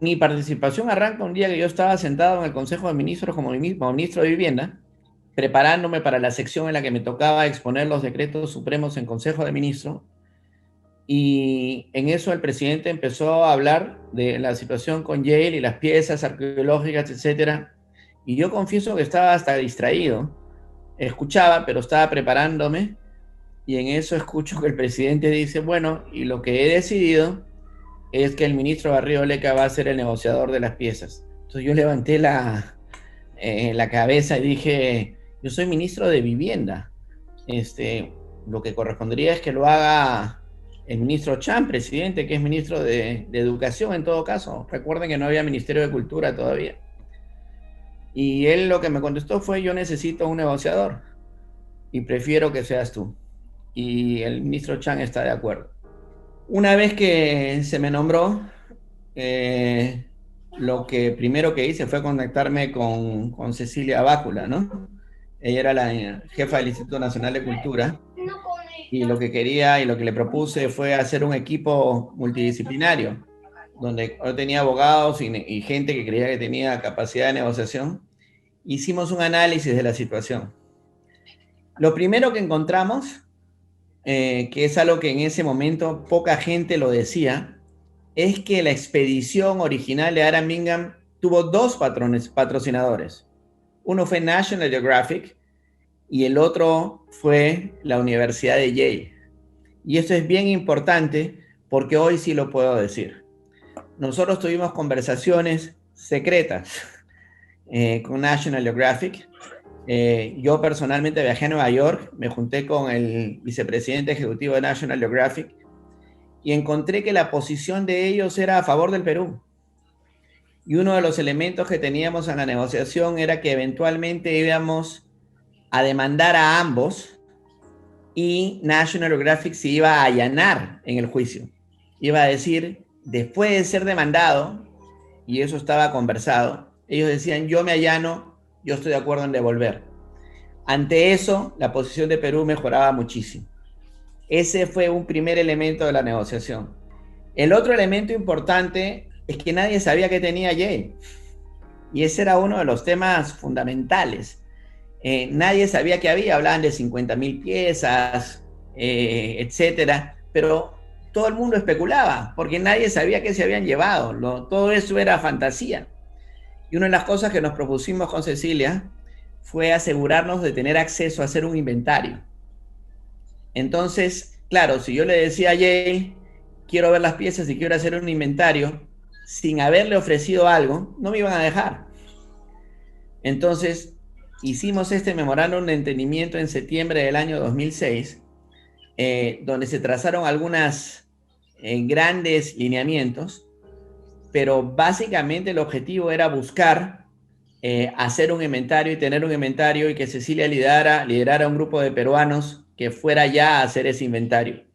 mi participación arranca un día que yo estaba sentado en el Consejo de Ministros como ministro de Vivienda, preparándome para la sección en la que me tocaba exponer los decretos supremos en Consejo de Ministros. Y en eso el presidente empezó a hablar de la situación con Yale y las piezas arqueológicas, etcétera. Y yo confieso que estaba hasta distraído. Escuchaba, pero estaba preparándome. Y en eso escucho que el presidente dice, bueno, y lo que he decidido es que el ministro Barrio Leca va a ser el negociador de las piezas. Entonces yo levanté la cabeza y dije, yo soy ministro de Vivienda. Lo que correspondería es que lo haga el ministro Chan, presidente, que es ministro de Educación en todo caso. Recuerden que no había Ministerio de Cultura todavía. Y él lo que me contestó fue, yo necesito un negociador y prefiero que seas tú. Y el ministro Chan está de acuerdo. Una vez que se me nombró, lo que primero que hice fue contactarme con Cecilia Bácula, ¿no? Ella era la jefa del Instituto Nacional de Cultura y lo que quería y lo que le propuse fue hacer un equipo multidisciplinario, donde yo tenía abogados y gente que creía que tenía capacidad de negociación. Hicimos un análisis de la situación. Lo primero que encontramos, que es algo que en ese momento poca gente lo decía, es que la expedición original de Aram Bingham tuvo dos patrocinadores. Uno fue National Geographic y el otro fue la Universidad de Yale. Y esto es bien importante porque hoy sí lo puedo decir. Nosotros tuvimos conversaciones secretas con National Geographic. Yo personalmente viajé a Nueva York, me junté con el vicepresidente ejecutivo de National Geographic y encontré que la posición de ellos era a favor del Perú. Y uno de los elementos que teníamos en la negociación era que eventualmente íbamos a demandar a ambos y National Geographic se iba a allanar en el juicio. Iba a decir, después de ser demandado, y eso estaba conversado, ellos decían, yo me allano, yo estoy de acuerdo en devolver. Ante eso, la posición de Perú mejoraba muchísimo. Ese fue un primer elemento de la negociación. El otro elemento importante es que nadie sabía que tenía Yale. Y ese era uno de los temas fundamentales. Nadie sabía que había, hablaban de 50.000 piezas, etcétera, pero todo el mundo especulaba, porque nadie sabía qué se habían llevado. Todo eso era fantasía. Y una de las cosas que nos propusimos con Cecilia fue asegurarnos de tener acceso a hacer un inventario. Entonces, claro, si yo le decía a Yale, quiero ver las piezas y quiero hacer un inventario, sin haberle ofrecido algo, no me iban a dejar. Entonces, hicimos este memorándum de entendimiento en septiembre del año 2006, donde se trazaron algunas grandes lineamientos, pero básicamente el objetivo era buscar hacer un inventario y tener un inventario y que Cecilia liderara un grupo de peruanos que fuera ya a hacer ese inventario.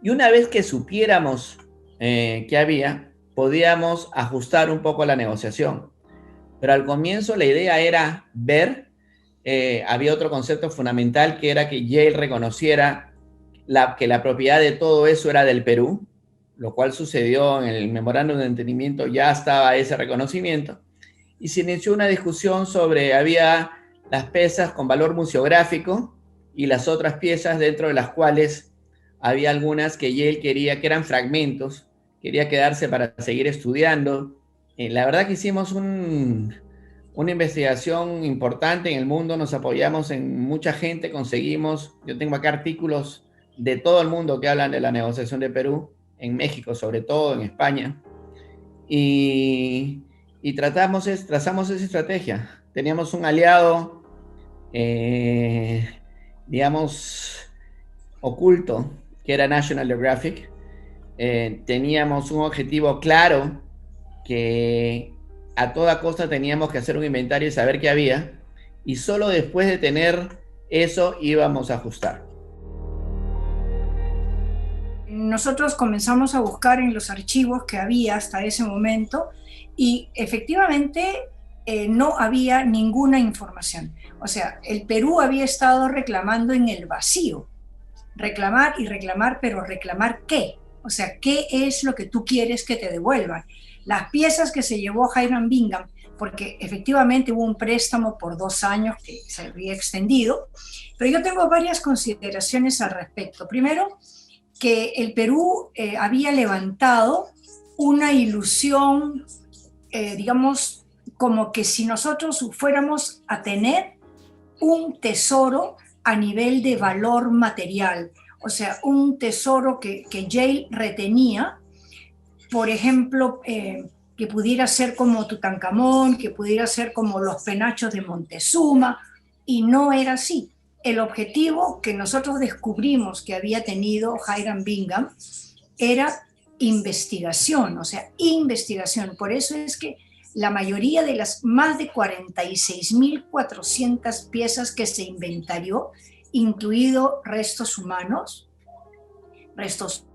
Y una vez que supiéramos qué había, podíamos ajustar un poco la negociación. Pero al comienzo la idea era ver, había otro concepto fundamental que era que Yale reconociera que la propiedad de todo eso era del Perú, lo cual sucedió en el memorándum de entendimiento, ya estaba ese reconocimiento, y se inició una discusión sobre, había las piezas con valor museográfico y las otras piezas dentro de las cuales había algunas que Yale quería, que eran fragmentos, quería quedarse para seguir estudiando. La verdad que hicimos una investigación importante en el mundo, nos apoyamos en mucha gente, conseguimos, yo tengo acá artículos de todo el mundo que hablan de la negociación de Perú, en México sobre todo, en España, y trazamos esa estrategia. Teníamos un aliado, digamos, oculto, que era National Geographic. Teníamos un objetivo claro, que a toda costa teníamos que hacer un inventario y saber qué había, y solo después de tener eso íbamos a ajustar. Nosotros comenzamos a buscar en los archivos que había hasta ese momento y efectivamente no había ninguna información. O sea, el Perú había estado reclamando en el vacío, reclamar y reclamar, pero ¿reclamar qué? O sea, ¿qué es lo que tú quieres que te devuelvan? Las piezas que se llevó Hiram Bingham, porque efectivamente hubo un préstamo por 2 años que se había extendido, pero yo tengo varias consideraciones al respecto. Primero, que el Perú había levantado una ilusión, digamos, como que si nosotros fuéramos a tener un tesoro a nivel de valor material, o sea, un tesoro que Yale retenía, por ejemplo, que pudiera ser como Tutankamón, que pudiera ser como los penachos de Montezuma, y no era así. El objetivo que nosotros descubrimos que había tenido Hiram Bingham era investigación, o sea, investigación. Por eso es que la mayoría de las más de 46.400 piezas que se inventarió, incluido restos humanos, restos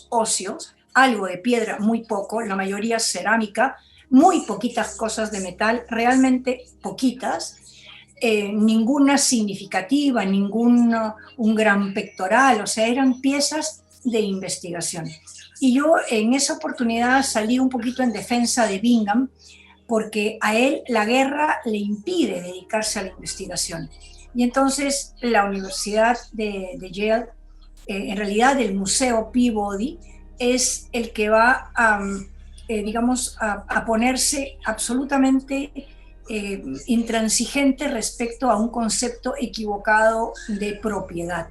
óseos, algo de piedra, muy poco, la mayoría cerámica, muy poquitas cosas de metal, realmente poquitas, ninguna significativa, un gran pectoral, o sea, eran piezas de investigación. Y yo en esa oportunidad salí un poquito en defensa de Bingham, porque a él la guerra le impide dedicarse a la investigación. Y entonces la Universidad de Yale, en realidad el Museo Peabody, es el que va a, digamos, a ponerse absolutamente intransigente respecto a un concepto equivocado de propiedad.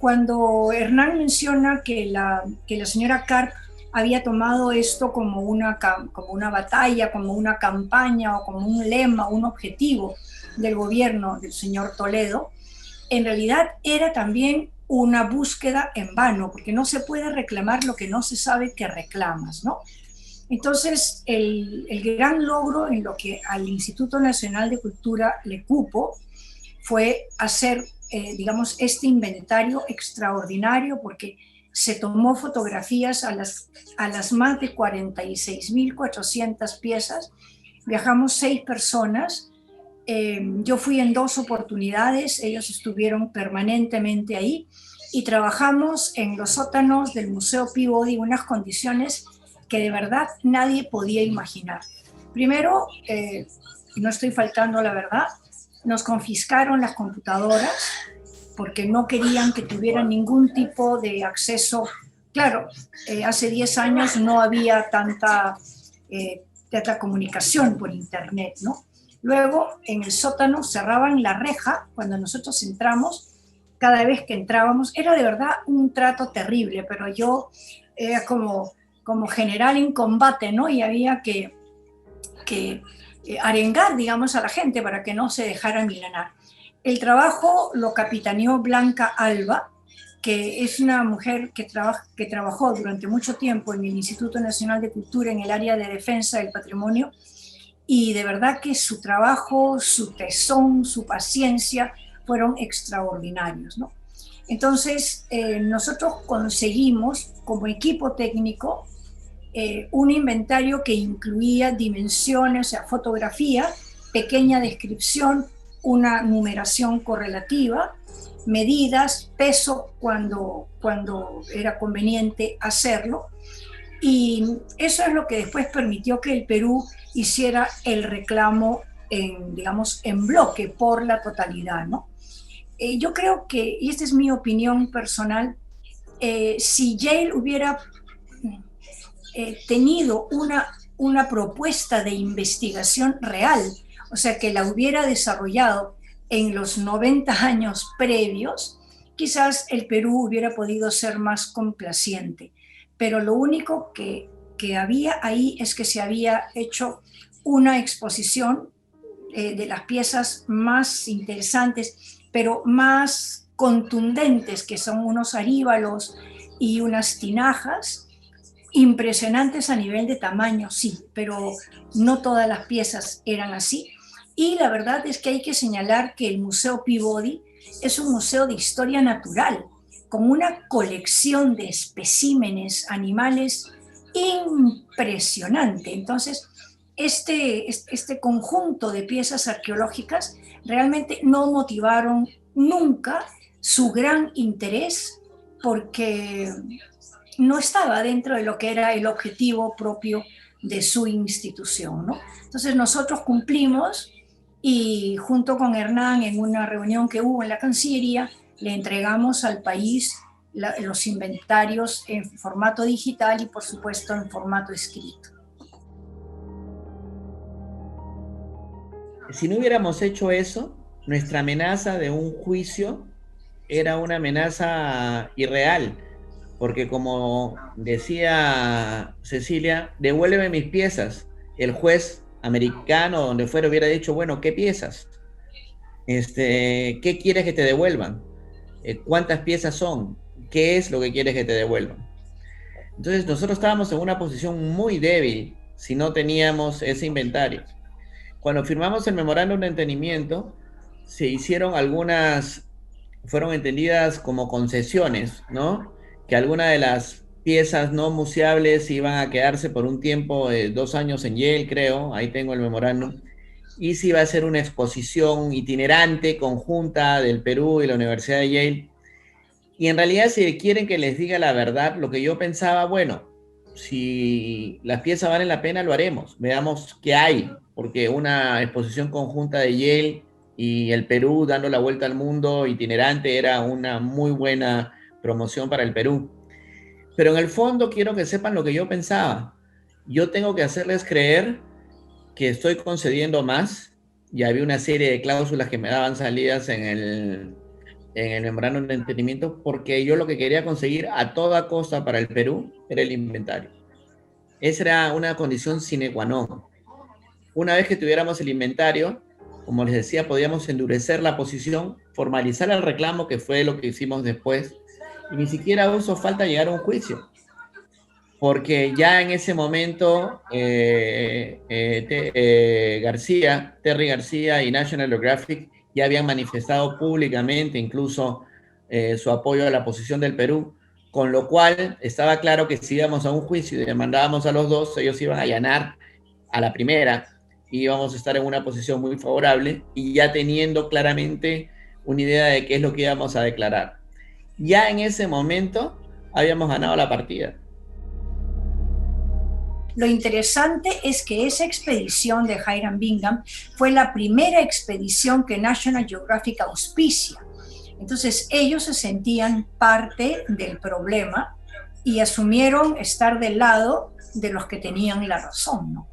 Cuando Hernán menciona que la señora Karp había tomado esto como una batalla, como una campaña o como un lema, un objetivo del gobierno del señor Toledo, en realidad era también una búsqueda en vano, porque no se puede reclamar lo que no se sabe que reclamas, ¿no? Entonces, el gran logro en lo que al Instituto Nacional de Cultura le cupo fue hacer, digamos, este inventario extraordinario, porque se tomó fotografías a las más de 46.400 piezas, viajamos 6 personas, yo fui en 2 oportunidades, ellos estuvieron permanentemente ahí y trabajamos en los sótanos del Museo Peabody en unas condiciones que de verdad nadie podía imaginar. Primero, no estoy faltando a la verdad, nos confiscaron las computadoras porque no querían que tuvieran ningún tipo de acceso. Claro, hace 10 años no había tanta comunicación por internet, ¿no? Luego, en el sótano cerraban la reja cuando nosotros entramos. Cada vez que entrábamos, era de verdad un trato terrible, pero yo era como general en combate, ¿no? Y había que arengar, digamos, a la gente para que no se dejara milanar. El trabajo lo capitaneó Blanca Alba, que es una mujer que trabajó durante mucho tiempo en el Instituto Nacional de Cultura en el área de defensa del patrimonio, y de verdad que su trabajo, su tesón, su paciencia fueron extraordinarios, ¿no? Entonces, nosotros conseguimos como equipo técnico un inventario que incluía dimensiones, o sea, fotografía, pequeña descripción, una numeración correlativa, medidas, peso cuando era conveniente hacerlo, y eso es lo que después permitió que el Perú hiciera el reclamo digamos, en bloque por la totalidad, ¿no? Yo creo que, y esta es mi opinión personal, si Yale hubiera tenido una propuesta de investigación real, o sea, que la hubiera desarrollado en los 90 años previos, quizás el Perú hubiera podido ser más complaciente. Pero lo único que había ahí es que se había hecho una exposición de las piezas más interesantes, pero más contundentes, que son unos aríbalos y unas tinajas, impresionantes a nivel de tamaño, sí, pero no todas las piezas eran así. Y la verdad es que hay que señalar que el Museo Peabody es un museo de historia natural, con una colección de especímenes animales impresionante. Entonces, este conjunto de piezas arqueológicas realmente no motivaron nunca su gran interés, porque no estaba dentro de lo que era el objetivo propio de su institución, ¿no? Entonces nosotros cumplimos y junto con Hernán en una reunión que hubo en la Cancillería le entregamos al país los inventarios en formato digital y por supuesto en formato escrito. Si no hubiéramos hecho eso, nuestra amenaza de un juicio era una amenaza irreal, porque como decía Cecilia, devuélveme mis piezas. El juez americano, donde fuera, hubiera dicho, bueno, ¿qué piezas? ¿Qué quieres que te devuelvan? ¿Cuántas piezas son? ¿Qué es lo que quieres que te devuelvan? Entonces nosotros estábamos en una posición muy débil si no teníamos ese inventario. Cuando firmamos el memorándum de entendimiento, se hicieron fueron entendidas como concesiones, ¿no? Que algunas de las piezas no museables iban a quedarse por un tiempo de 2 años en Yale, creo, ahí tengo el memorándum, y se iba a hacer una exposición itinerante conjunta del Perú y la Universidad de Yale. Y en realidad, si quieren que les diga la verdad, lo que yo pensaba, bueno, si las piezas valen la pena, lo haremos. Veamos qué hay, porque una exposición conjunta de Yale y el Perú dando la vuelta al mundo itinerante era una muy buena promoción para el Perú. Pero en el fondo quiero que sepan lo que yo pensaba. Yo tengo que hacerles creer que estoy concediendo más. Ya había una serie de cláusulas que me daban salidas en el memorándum de entendimiento, porque yo lo que quería conseguir a toda costa para el Perú era el inventario. Esa era una condición sine qua non. Una vez que tuviéramos el inventario, como les decía, podíamos endurecer la posición, formalizar el reclamo, que fue lo que hicimos después, y ni siquiera hizo falta llegar a un juicio, porque ya en ese momento Terry García y National Geographic ya habían manifestado públicamente incluso su apoyo a la posición del Perú, con lo cual estaba claro que si íbamos a un juicio y demandábamos a los dos, ellos iban a allanar a la primera y íbamos a estar en una posición muy favorable y ya teniendo claramente una idea de qué es lo que íbamos a declarar. Ya en ese momento habíamos ganado la partida. Lo interesante es que esa expedición de Hiram Bingham fue la primera expedición que National Geographic auspicia. Entonces ellos se sentían parte del problema y asumieron estar del lado de los que tenían la razón, ¿no?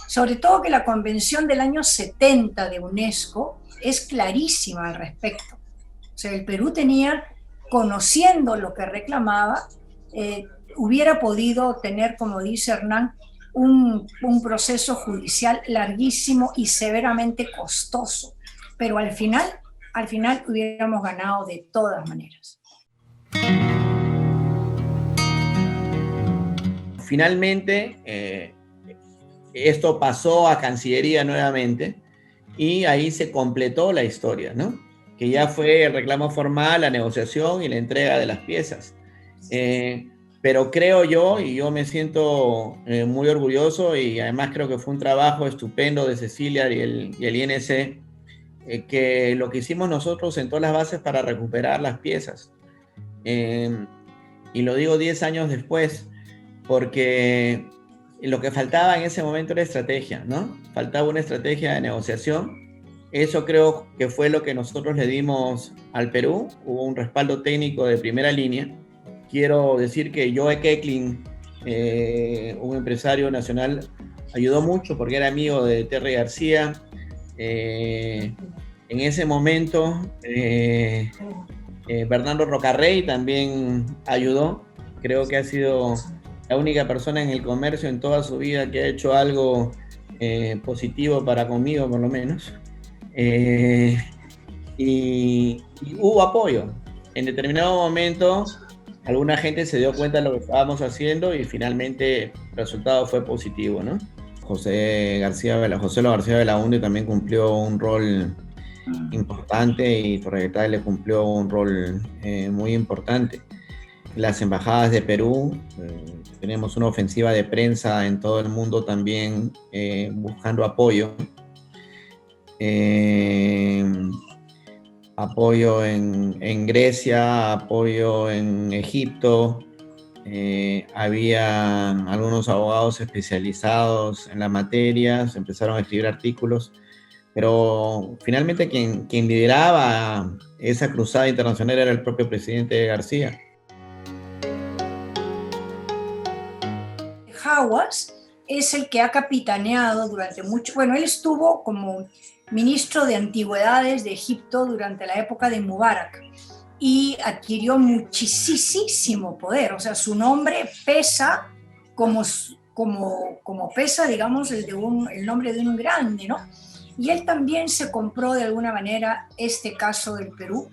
Sobre todo que la convención del año 70 de UNESCO es clarísima al respecto. O sea, el Perú tenía, conociendo lo que reclamaba, hubiera podido tener, como dice Hernán, un proceso judicial larguísimo y severamente costoso, pero al final hubiéramos ganado de todas maneras. Finalmente, esto pasó a Cancillería nuevamente y ahí se completó la historia, ¿no? Que ya fue el reclamo formal, la negociación y la entrega de las piezas. Pero creo yo, y yo me siento muy orgulloso, y además creo que fue un trabajo estupendo de Cecilia y el INC, que lo que hicimos nosotros sentó las bases para recuperar las piezas. Y lo digo 10 años después, porque lo que faltaba en ese momento era estrategia, ¿no? Faltaba una estrategia de negociación. Eso creo que fue lo que nosotros le dimos al Perú. Hubo un respaldo técnico de primera línea. Quiero decir que Joe Keckling, un empresario nacional, ayudó mucho porque era amigo de Terry García. En ese momento, Bernardo Rocarrey también ayudó. Creo que ha sido la única persona en el comercio en toda su vida que ha hecho algo positivo para conmigo, por lo menos. Y hubo apoyo. En determinado momento, alguna gente se dio cuenta de lo que estábamos haciendo y finalmente el resultado fue positivo, ¿no? José Lo García Belaúnde también cumplió un rol importante y Torres Detall le cumplió un rol muy importante. Las embajadas de Perú, tenemos una ofensiva de prensa en todo el mundo también buscando apoyo. Apoyo en Grecia, apoyo en Egipto, había algunos abogados especializados en la materia, se empezaron a escribir artículos, pero finalmente quien lideraba esa cruzada internacional era el propio presidente García. Hawass es el que ha capitaneado durante mucho, bueno, él estuvo como ministro de Antigüedades de Egipto durante la época de Mubarak y adquirió muchísimo poder, o sea, su nombre pesa como pesa, digamos, el nombre de un grande, ¿no? Y él también se compró de alguna manera este caso del Perú,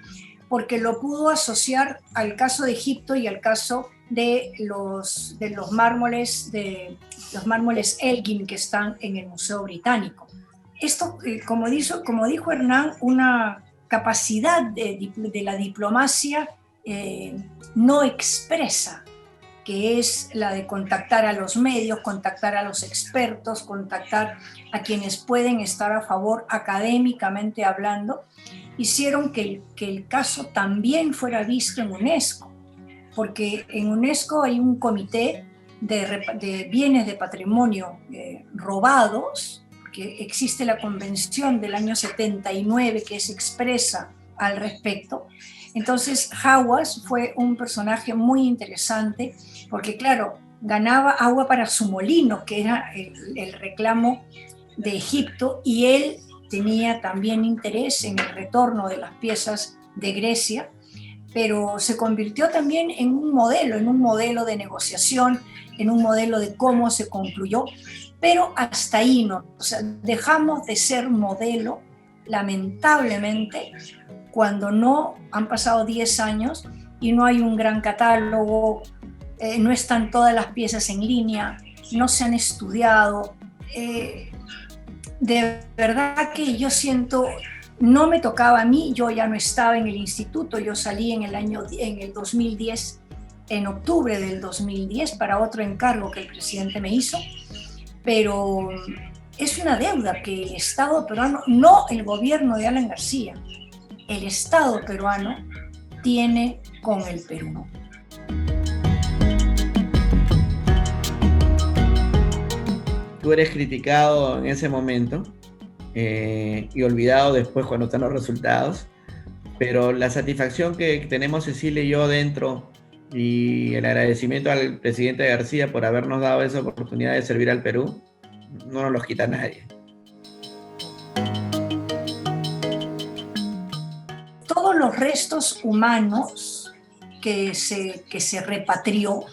porque lo pudo asociar al caso de Egipto y al caso de los mármoles Elgin que están en el Museo Británico. Esto, como dijo Hernán, una capacidad de la diplomacia no expresa, que es la de contactar a los medios, contactar a los expertos, contactar a quienes pueden estar a favor académicamente hablando, hicieron que el caso también fuera visto en UNESCO, porque en UNESCO hay un comité de bienes de patrimonio robados, porque existe la convención del año 79 que es expresa al respecto. Entonces Hawass fue un personaje muy interesante, porque claro, ganaba agua para su molino, que era el reclamo de Egipto, y él tenía también interés en el retorno de las piezas de Grecia, pero se convirtió también en un modelo de negociación, en un modelo de cómo se concluyó, pero hasta ahí no, o sea, dejamos de ser modelo, lamentablemente, cuando no han pasado 10 años y no hay un gran catálogo, no están todas las piezas en línea, no se han estudiado. De verdad que yo siento, no me tocaba a mí, yo ya no estaba en el instituto, yo salí en el 2010, en octubre del 2010, para otro encargo que el presidente me hizo, pero es una deuda que el Estado peruano, no el gobierno de Alan García, el Estado peruano tiene con el Perú. Tú eres criticado en ese momento y olvidado después cuando están los resultados, pero la satisfacción que tenemos Cecilia y yo dentro y el agradecimiento al presidente García por habernos dado esa oportunidad de servir al Perú, no nos los quita nadie. Todos los restos humanos que se repatrió,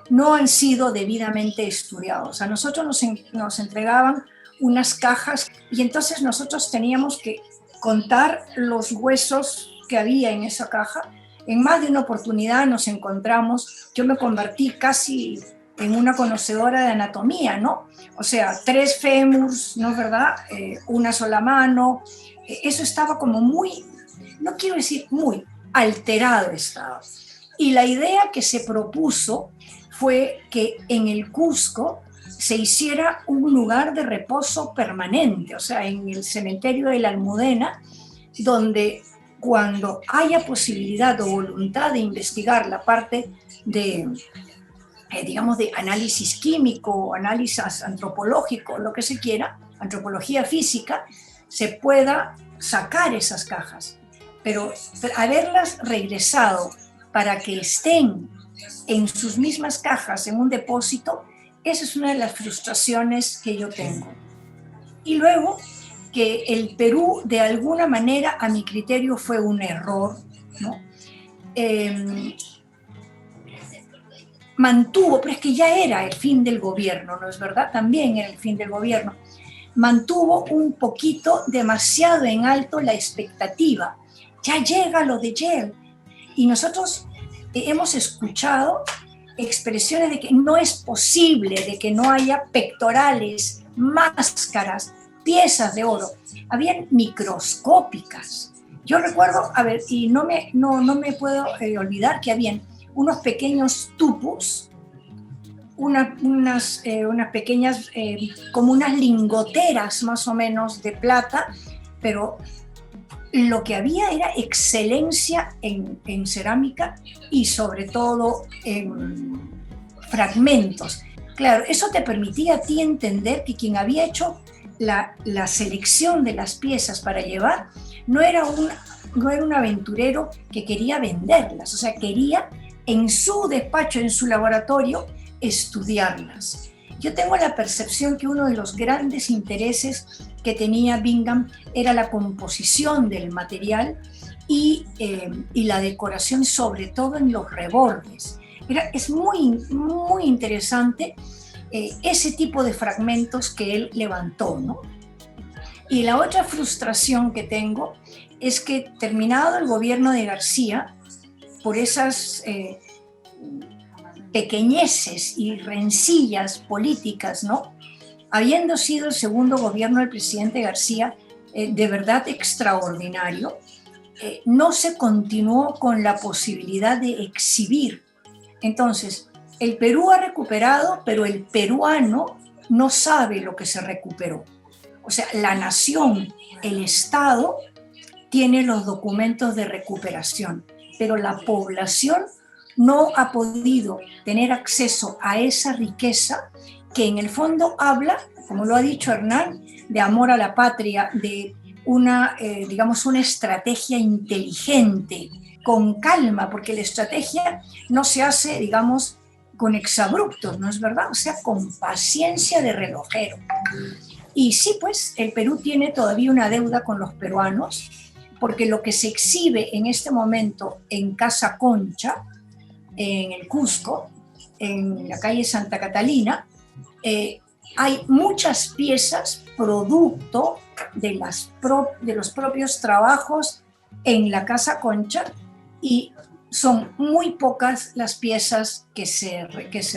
no han sido debidamente estudiados. A nosotros nos entregaban unas cajas y entonces nosotros teníamos que contar los huesos que había en esa caja. En más de una oportunidad nos encontramos, yo me convertí casi en una conocedora de anatomía, ¿no? O sea, 3 fémurs, ¿no es verdad? Una sola mano. Eso estaba como muy, no quiero decir muy, alterado estaba. Y la idea que se propuso fue que en el Cusco se hiciera un lugar de reposo permanente, o sea, en el cementerio de la Almudena, donde cuando haya posibilidad o voluntad de investigar la parte de, digamos, de análisis químico, análisis antropológico, lo que se quiera, antropología física, se pueda sacar esas cajas. Pero haberlas regresado para que estén en sus mismas cajas, en un depósito, esa es una de las frustraciones que yo tengo. Y luego, que el Perú, de alguna manera, a mi criterio, fue un error, ¿no? Mantuvo, pero es que ya era el fin del gobierno, ¿no es verdad? También era el fin del gobierno. Mantuvo un poquito, demasiado en alto la expectativa. Ya llega lo de Yale. Y nosotros hemos escuchado expresiones de que no es posible, de que no haya pectorales, máscaras, piezas de oro. Habían microscópicas. Yo recuerdo, a ver, y no me puedo olvidar que habían unos pequeños tupos, unas pequeñas, como unas lingoteras más o menos de plata, pero lo que había era excelencia en cerámica y sobre todo en fragmentos. Claro, eso te permitía a ti entender que quien había hecho la selección de las piezas para llevar no era un aventurero que quería venderlas, o sea, quería en su despacho, en su laboratorio, estudiarlas. Yo tengo la percepción que uno de los grandes intereses que tenía Bingham era la composición del material y la decoración, sobre todo en los rebordes. Es muy, muy interesante ese tipo de fragmentos que él levantó, ¿no? Y la otra frustración que tengo es que, terminado el gobierno de García, por esas pequeñeces y rencillas políticas, ¿no? Habiendo sido el segundo gobierno del presidente García de verdad extraordinario, no se continuó con la posibilidad de exhibir. Entonces, el Perú ha recuperado, pero el peruano no sabe lo que se recuperó. O sea, la nación, el Estado, tiene los documentos de recuperación, pero la población no ha podido tener acceso a esa riqueza que en el fondo habla, como lo ha dicho Hernán, de amor a la patria, de una estrategia inteligente, con calma, porque la estrategia no se hace, digamos, con exabruptos, ¿no es verdad? O sea, con paciencia de relojero. Y sí, pues, el Perú tiene todavía una deuda con los peruanos, porque lo que se exhibe en este momento en Casa Concha, en el Cusco, en la calle Santa Catalina, hay muchas piezas producto de los propios trabajos en la Casa Concha, y son muy pocas las piezas que se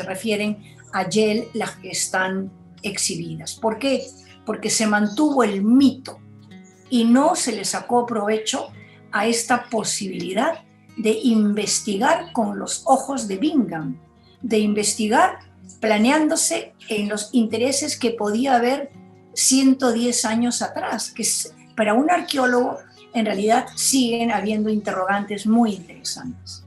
refieren a Yel, las que están exhibidas. ¿Por qué? Porque se mantuvo el mito y no se le sacó provecho a esta posibilidad de investigar con los ojos de Bingham, de investigar planeándose en los intereses que podía haber 110 años atrás, que para un arqueólogo en realidad siguen habiendo interrogantes muy interesantes.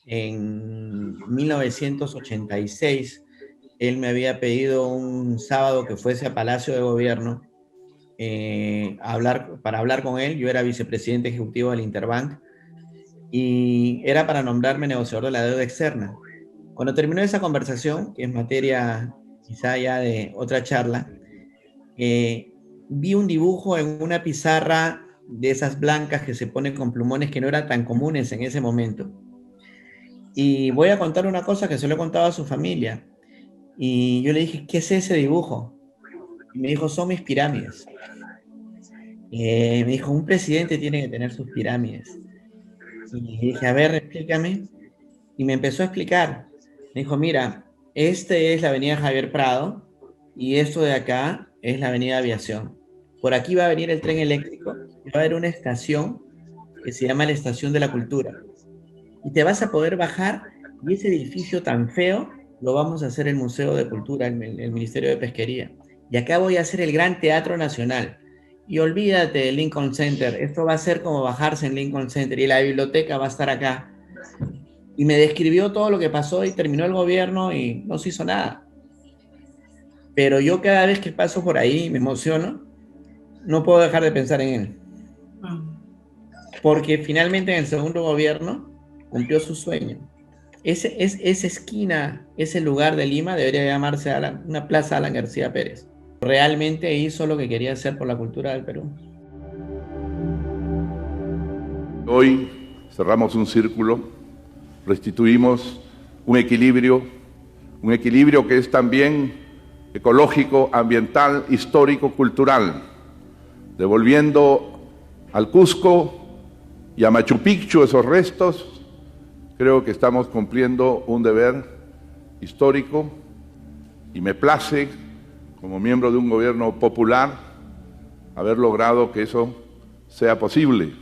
En 1986, él me había pedido un sábado que fuese a Palacio de Gobierno para hablar con él. Yo era vicepresidente ejecutivo del Interbank y era para nombrarme negociador de la deuda externa. Cuando terminó esa conversación, que es materia quizá ya de otra charla, vi un dibujo en una pizarra de esas blancas que se ponen con plumones que no eran tan comunes en ese momento. Y voy a contar una cosa que se lo he contado a su familia. Y yo le dije, ¿qué es ese dibujo? Y me dijo, son mis pirámides. Me dijo, un presidente tiene que tener sus pirámides. Y dije, a ver, explícame. Y me empezó a explicar. Me dijo, mira, este es la avenida Javier Prado y esto de acá es la avenida Aviación. Por aquí va a venir el tren eléctrico y va a haber una estación que se llama la Estación de la Cultura. Y te vas a poder bajar y ese edificio tan feo lo vamos a hacer el Museo de Cultura, el Ministerio de Pesquería. Y acá voy a hacer el Gran Teatro Nacional. Y olvídate del Lincoln Center, esto va a ser como bajarse en Lincoln Center y la biblioteca va a estar acá. Y me describió todo lo que pasó y terminó el gobierno y no se hizo nada. Pero yo cada vez que paso por ahí me emociono, no puedo dejar de pensar en él. Porque finalmente en el segundo gobierno cumplió su sueño. Esa esquina, ese lugar de Lima debería llamarse una plaza Alan García Pérez. Realmente hizo lo que quería hacer por la cultura del Perú. Hoy cerramos un círculo, restituimos un equilibrio que es también ecológico, ambiental, histórico, cultural, devolviendo al Cusco y a Machu Picchu esos restos. Creo que estamos cumpliendo un deber histórico y me place, como miembro de un gobierno popular, haber logrado que eso sea posible.